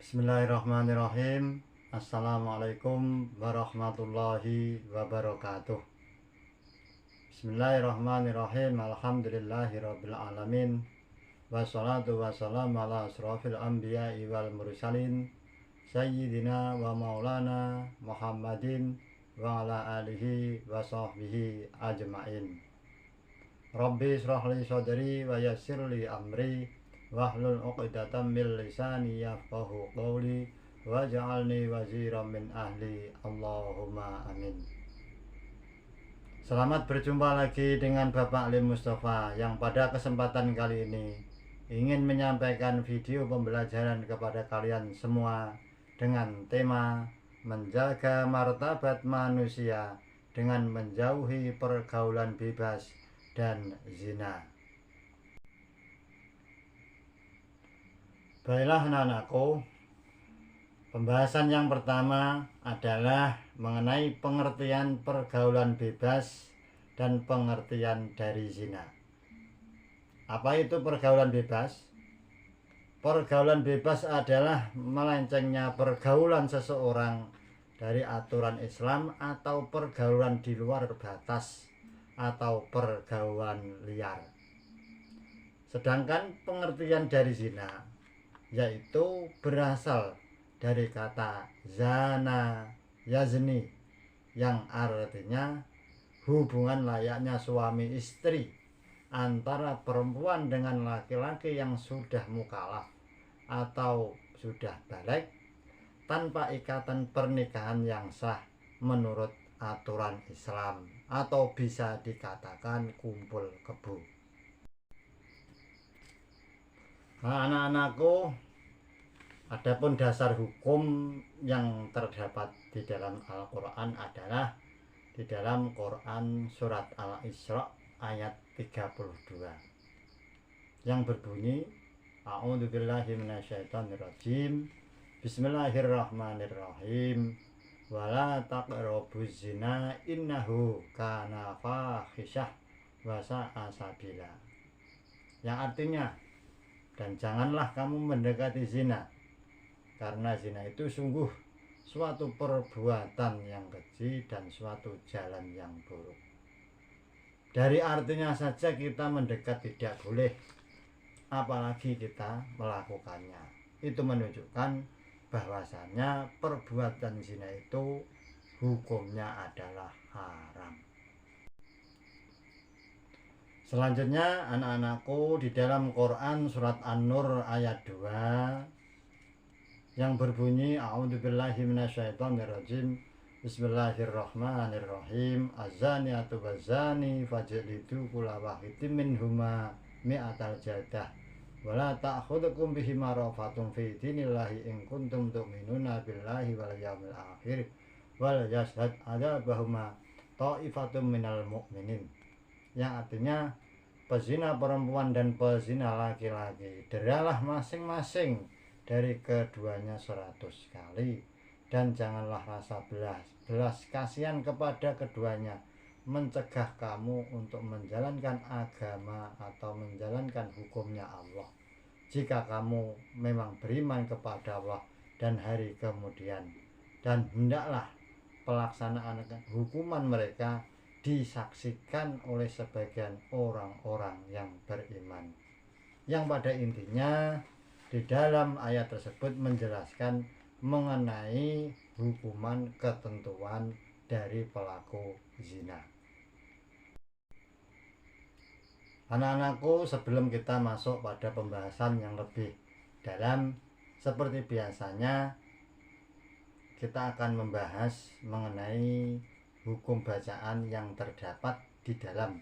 Bismillahirrahmanirrahim. Assalamualaikum warahmatullahi wabarakatuh. Bismillahirrahmanirrahim. Alhamdulillahirabbil alamin. Wassalatu wassalamu ala asrofil anbiya'i wal mursalin Sayyidina wa maulana Muhammadin wa ala alihi wa sahbihi ajma'in. Rabbi israhli sadri wa yassirli amri wahlul 'uqdatam min lisani yafqahu qawli waj'alni waziran min ahli. Allahumma amin. Selamat berjumpa lagi dengan Bapak Alim Mustafa yang pada kesempatan kali ini ingin menyampaikan video pembelajaran kepada kalian semua dengan tema menjaga martabat manusia dengan menjauhi pergaulan bebas dan zina. Baiklah anak-anakku, pembahasan yang pertama adalah mengenai pengertian pergaulan bebas dan pengertian dari zina. Apa itu pergaulan bebas? Pergaulan bebas adalah melencengnya pergaulan seseorang dari aturan Islam atau pergaulan di luar batas atau pergaulan liar. Sedangkan pengertian dari zina yaitu berasal dari kata zana yazni yang artinya hubungan layaknya suami istri antara perempuan dengan laki-laki yang sudah mukallaf atau sudah balik tanpa ikatan pernikahan yang sah menurut aturan Islam atau bisa dikatakan kumpul kebo. Nah, anak-anakku, adapun dasar hukum yang terdapat di dalam Al-Quran adalah di dalam Quran surat Al-Isra ayat 32 yang berbunyi A'udzubillahi minasyaitonirrajim. Bismillahirrahmanirrahim. Wala taqrabuz zina innahu kana fahisyah wa sa'a sabila. Yang artinya, dan janganlah kamu mendekati zina, karena zina itu sungguh suatu perbuatan yang keji dan suatu jalan yang buruk. Dari artinya saja kita mendekat tidak boleh, apalagi kita melakukannya. Itu menunjukkan bahwasannya perbuatan zina itu hukumnya adalah haram. Selanjutnya anak-anakku, di dalam Quran surat An-Nur ayat 2 yang berbunyi A'udzubillahi minasyaitonirrajim. Bismillahirrahmanirrahim. Az-zaniyatu waz-zani fajlidu kulla wahidin minhuma mi'atal jaldah wala ta'khudhukum bihima rafatun fi dinillahi in kuntum tu'minuna billahi wal yawmil akhir wal yashhad adzabahuma ta'ifatun minal mu'minin. Yang artinya pezina perempuan dan pezina laki-laki deralah masing-masing dari keduanya 100 kali, dan janganlah rasa belas kasihan kepada keduanya mencegah kamu untuk menjalankan agama atau menjalankan hukumnya Allah jika kamu memang beriman kepada Allah dan hari kemudian, dan hendaklah pelaksanaan hukuman mereka disaksikan oleh sebagian orang-orang yang beriman. Yang pada intinya di dalam ayat tersebut menjelaskan mengenai hukuman ketentuan dari pelaku zina. Anak-anakku, sebelum kita masuk pada pembahasan yang lebih dalam, seperti biasanya kita akan membahas mengenai hukum bacaan yang terdapat di dalam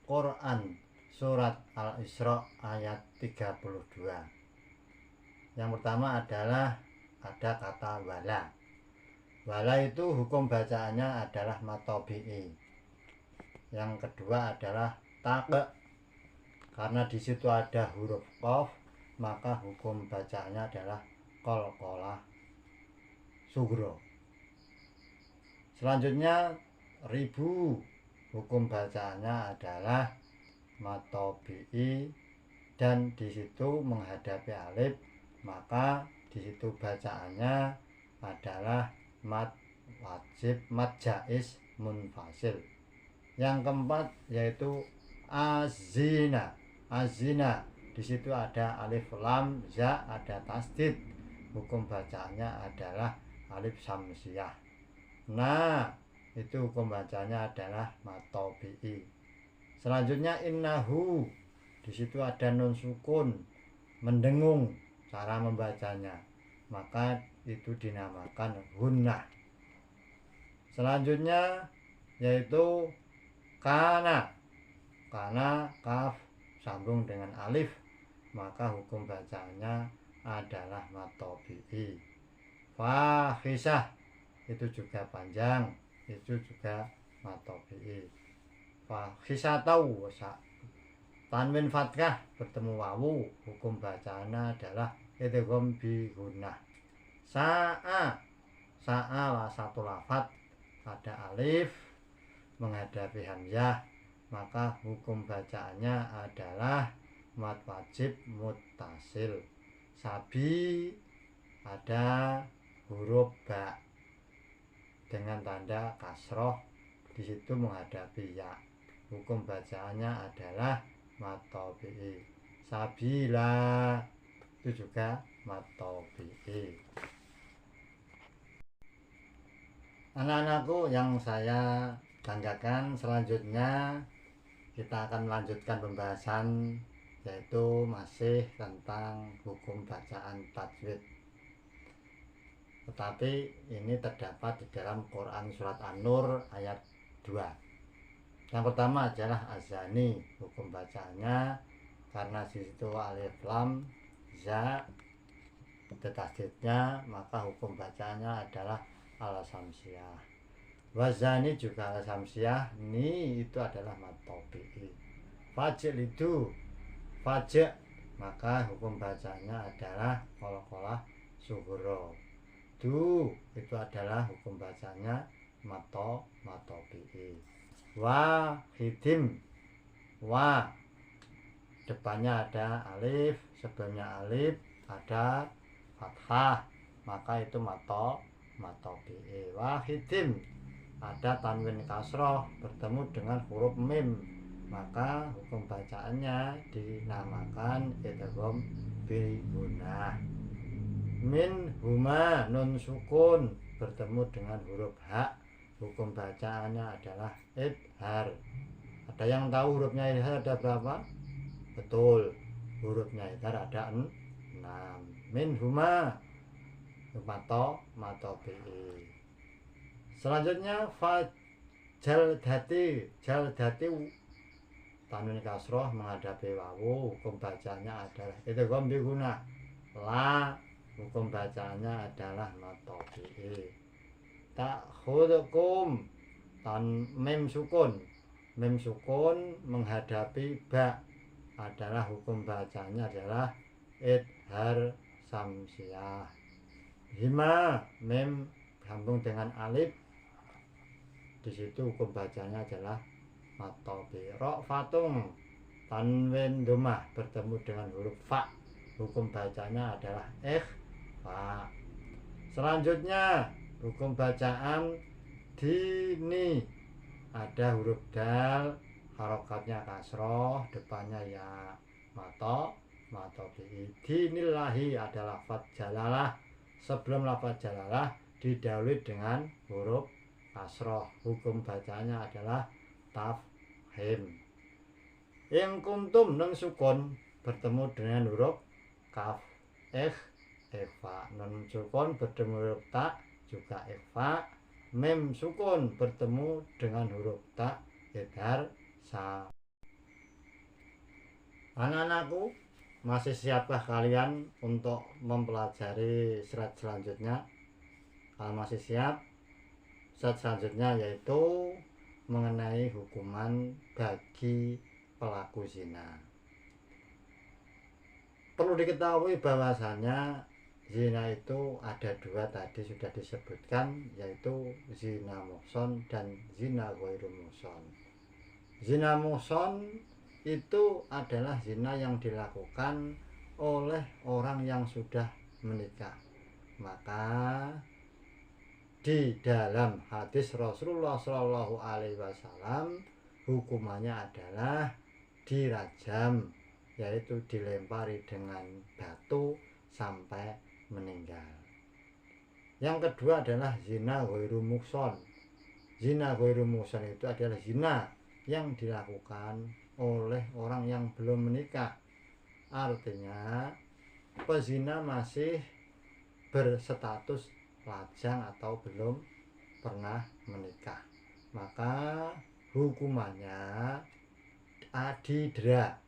Quran surat Al-Isra ayat 32. Yang pertama adalah ada kata wala. Wala itu hukum bacaannya adalah matobi'i. Yang kedua adalah tak. Karena di situ ada huruf qaf, maka hukum bacaannya adalah qalqalah sugro. Selanjutnya ribu, hukum bacaannya adalah matobi'i, dan di situ menghadapi alif maka Di situ bacaannya adalah mad wajib, mad jaiz, munfasil. Yang keempat yaitu azina. Azina di situ ada alif lam za, ada tasdid. Hukum bacaannya adalah alif samsiah. Nah, itu hukum bacanya adalah matobi'i. Selanjutnya innahu, di situ ada nun sukun, mendengung cara membacanya, maka itu dinamakan hunnah. Selanjutnya yaitu kana. Kana kaf sambung dengan alif, maka hukum bacanya adalah matobi'i. Fahisah itu juga panjang, itu juga matobi'i. Fahisatau, tanwin fathah bertemu wawu, hukum bacanya adalah idgham bi gunnah. Sa'a, sa'a lah satu lafadz, ada alif menghadapi hamzah, maka hukum bacaannya adalah mad wajib muttasil. Sabi ada huruf ba dengan tanda kasroh, di situ menghadapi ya, hukum bacaannya adalah matobi'i. Sabila itu juga matobi'i. Anak-anakku yang saya banggakan, selanjutnya kita akan melanjutkan pembahasan, yaitu masih tentang hukum bacaan tajwid. Tetapi ini terdapat di dalam Quran surat An-Nur ayat 2. Yang pertama adalah azani, hukum bacaannya karena di situ alif lam za tasdidnya, maka hukum bacaannya adalah al-samsiah. Wazani juga al-samsiah, ni itu adalah matobi'i. Fajr itu fajr, maka hukum bacanya adalah qalqalah sughra. Du itu adalah hukum bacanya matobi'i. Wa hidim, wa depannya ada alif, sebelumnya alif ada fathah, maka itu matobi'i. Wa hidim ada tanwin kasroh bertemu dengan huruf mim, maka hukum bacaannya dinamakan idgham bi gunnah. Min huma, nun sukun bertemu dengan huruf ha, hukum bacaannya adalah idhar. Ada yang tahu hurufnya idhar ada berapa? Betul, hurufnya idhar ada 6. Min huma matobi'i. Selanjutnya jaldati tanwin kasroh menghadapi wawu, hukum bacanya adalah idgham bi gunnah. La, hukum bacanya adalah matobi'i. Ta'khudhukum, mim sukun menghadapi ba, adalah hukum bacanya adalah idhar samsiah. Hima, mim sambung dengan alif, di situ hukum bacanya adalah matobi'i. Ra'fatung, tanwin dhammah bertemu dengan huruf fa, hukum bacanya adalah ikhfa. Selanjutnya hukum bacaan dini, ada huruf dal, harokatnya kasroh, depannya ya, matobi'i. Dinillahi ada lafadz jalalah, sebelum lafadz jalalah didahului dengan huruf kasroh, hukum bacanya adalah tafhim. In kuntum, nun sukun bertemu dengan huruf kaf, ikhfa. Nun sukun bertemu huruf ta, juga ikhfa. Mim sukun bertemu dengan huruf ta, idhar sa. Anak-anakku, masih siapkah kalian untuk mempelajari slide selanjutnya? Kalau masih siap, slide selanjutnya yaitu mengenai hukuman bagi pelaku zina. Perlu diketahui bahwasanya zina itu ada dua, tadi sudah disebutkan, yaitu zina muhson dan zina ghairu muhson. Zina muhson itu adalah zina yang dilakukan oleh orang yang sudah menikah, Maka di dalam hadis Rasulullah Shallallahu Alaihi Wasallam hukumannya adalah dirajam, yaitu dilempari dengan batu sampai meninggal. Yang kedua adalah zina ghairu muhsan. Zina ghairu muhsan itu adalah zina yang dilakukan oleh orang yang belum menikah. Artinya pezina masih berstatus lajang atau belum pernah menikah. Maka hukumannya didera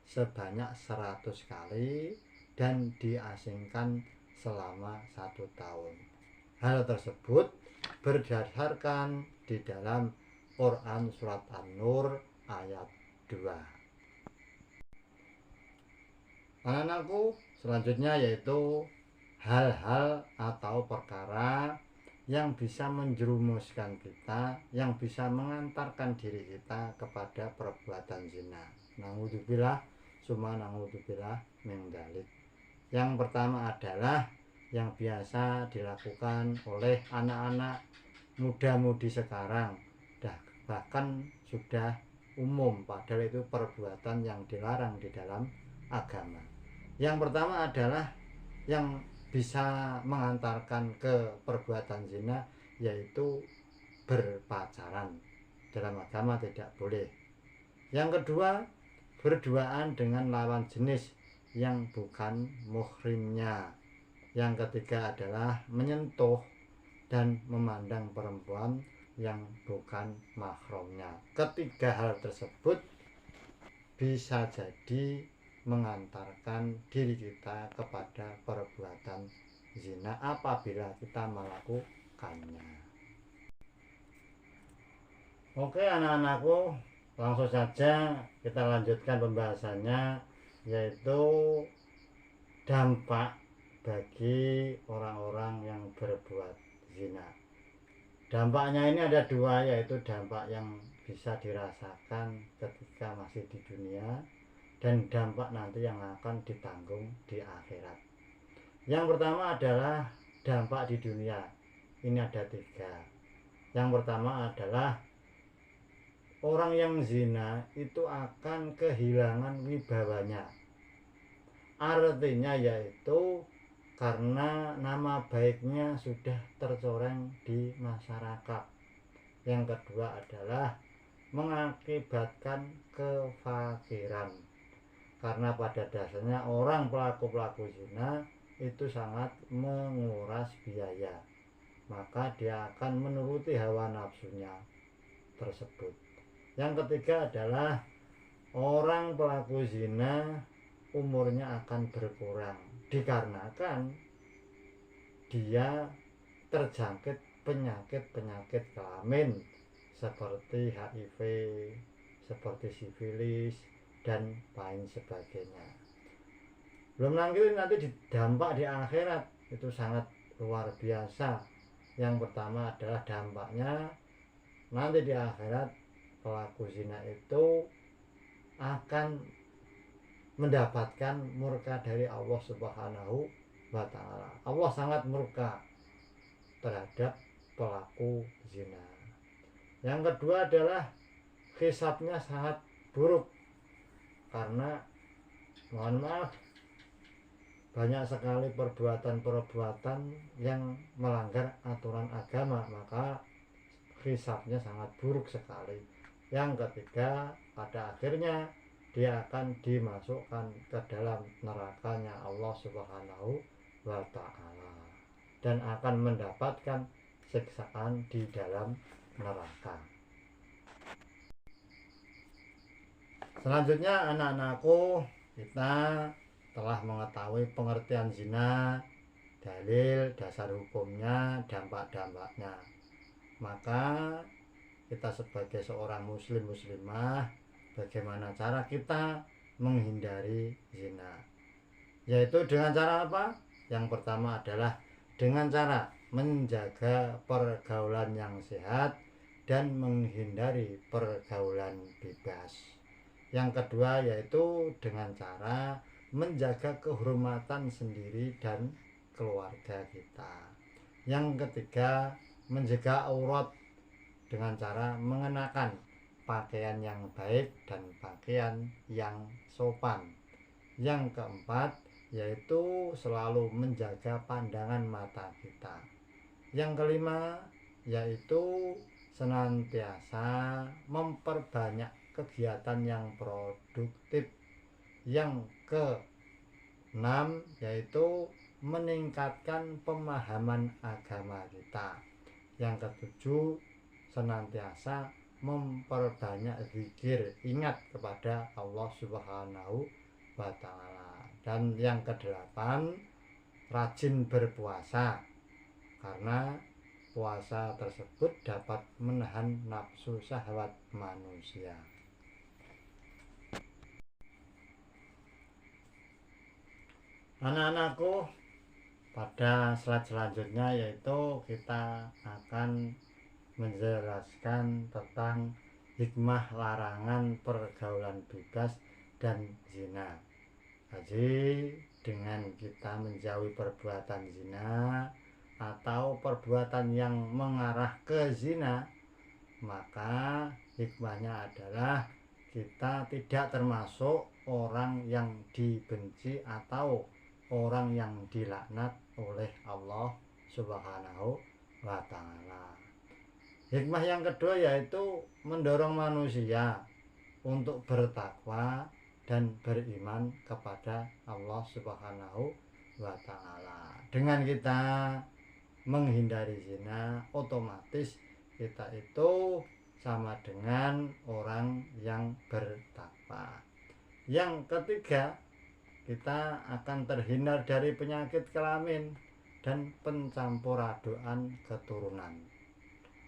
sebanyak 100 kali dan diasingkan selama 1 tahun. Hal tersebut berdasarkan di dalam Quran surat An-Nur ayat 2. Anak-anakku, selanjutnya yaitu hal-hal atau perkara yang bisa menjerumuskan kita, yang bisa mengantarkan diri kita kepada perbuatan zina. Na'udzubillah, summa na'udzubillah min dzalik. Yang pertama adalah yang biasa dilakukan oleh anak-anak muda-mudi sekarang, bahkan sudah umum, padahal itu perbuatan yang dilarang di dalam agama. Yang pertama adalah yang bisa mengantarkan ke perbuatan zina, yaitu berpacaran. Dalam agama tidak boleh. Yang kedua, berduaan dengan lawan jenis yang bukan muhrimnya. Yang ketiga adalah menyentuh dan memandang perempuan yang bukan mahramnya. Ketiga hal tersebut bisa jadi mengantarkan diri kita kepada perbuatan zina apabila kita melakukannya. Oke anak-anakku, langsung saja kita lanjutkan pembahasannya, yaitu dampak bagi orang-orang yang berbuat zina. Dampaknya ini ada dua, yaitu dampak yang bisa dirasakan ketika masih di dunia dan dampak nanti yang akan ditanggung di akhirat. Yang pertama adalah dampak di dunia. Ini ada 3. Yang pertama adalah orang yang zina itu akan kehilangan wibawanya. Artinya yaitu karena nama baiknya sudah tercoreng di masyarakat. Yang kedua adalah mengakibatkan kefakiran, karena pada dasarnya orang pelaku zina itu sangat menguras biaya, maka dia akan menuruti hawa nafsunya tersebut. Yang ketiga adalah orang pelaku zina umurnya akan berkurang dikarenakan dia terjangkit penyakit kelamin seperti HIV, seperti sifilis dan lain sebagainya. Belum nanti dampak di akhirat itu sangat luar biasa. Yang pertama adalah dampaknya nanti di akhirat pelaku zina itu akan mendapatkan murka dari Allah Subhanahu wa ta'ala. Allah sangat murka terhadap pelaku zina. Yang kedua adalah hisabnya sangat buruk, karena mohon maaf banyak sekali perbuatan yang melanggar aturan agama, maka hisabnya sangat buruk sekali. Yang ketiga, pada akhirnya dia akan dimasukkan ke dalam nerakanya Allah Subhanahu wa ta'ala dan akan mendapatkan siksaan di dalam neraka. Selanjutnya anak-anakku, kita telah mengetahui pengertian zina, dalil, dasar hukumnya, dampak-dampaknya. Maka kita sebagai seorang muslimah, bagaimana cara kita menghindari zina? Yaitu dengan cara apa? Yang pertama adalah dengan cara menjaga pergaulan yang sehat dan menghindari pergaulan bebas. Yang kedua yaitu dengan cara menjaga kehormatan sendiri dan keluarga kita. Yang ketiga, menjaga aurat dengan cara mengenakan pakaian yang baik dan pakaian yang sopan. Yang keempat, yaitu selalu menjaga pandangan mata kita. Yang kelima, yaitu senantiasa memperbanyak kegiatan yang produktif. Yang keenam, yaitu meningkatkan pemahaman agama kita. Yang ketujuh, senantiasa memperbanyak zikir, ingat kepada Allah Subhanahu wa Ta'ala. Dan yang kedelapan, rajin berpuasa, karena puasa tersebut dapat menahan nafsu syahwat manusia. Anak-anakku, pada slide selanjutnya yaitu kita akan menjelaskan tentang hikmah larangan pergaulan bebas dan zina. Jadi dengan kita menjauhi perbuatan zina atau perbuatan yang mengarah ke zina, maka hikmahnya adalah kita tidak termasuk orang yang dibenci atau orang yang dilaknat oleh Allah Subhanahu wa Ta'ala. Hikmah yang kedua yaitu mendorong manusia untuk bertakwa dan beriman kepada Allah Subhanahu wa Ta'ala. Dengan kita menghindari zina, otomatis kita itu sama dengan orang yang bertakwa. Yang ketiga, kita akan terhindar dari penyakit kelamin dan pencampuraduan keturunan.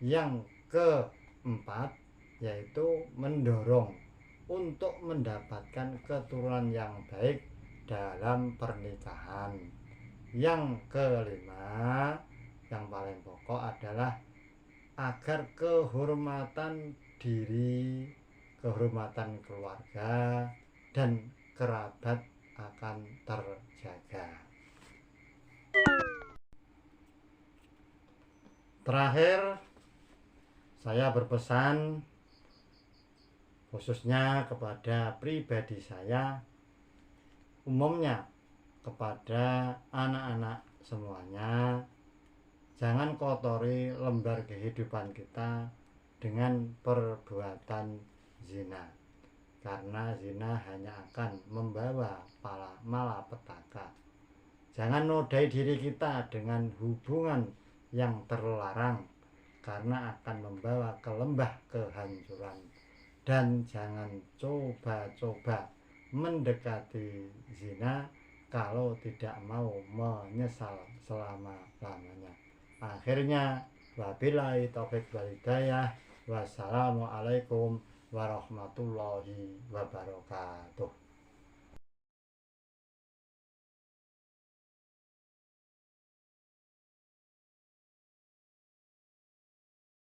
Yang keempat, yaitu mendorong untuk mendapatkan keturunan yang baik dalam pernikahan. Yang kelima, yang paling pokok adalah agar kehormatan diri, kehormatan keluarga, dan kerabat akan terjaga. Terakhir, saya berpesan khususnya kepada pribadi saya, umumnya kepada anak-anak semuanya, jangan kotori lembar kehidupan kita dengan perbuatan zina, karena zina hanya akan membawa malapetaka. Jangan nodai diri kita dengan hubungan yang terlarang, karena akan membawa ke lembah kehancuran. Dan jangan coba-coba mendekati zina kalau tidak mau menyesal selama-lamanya. Akhirnya, wabillahi taufiq wal hidayah. Wassalamualaikum warahmatullahi wabarakatuh.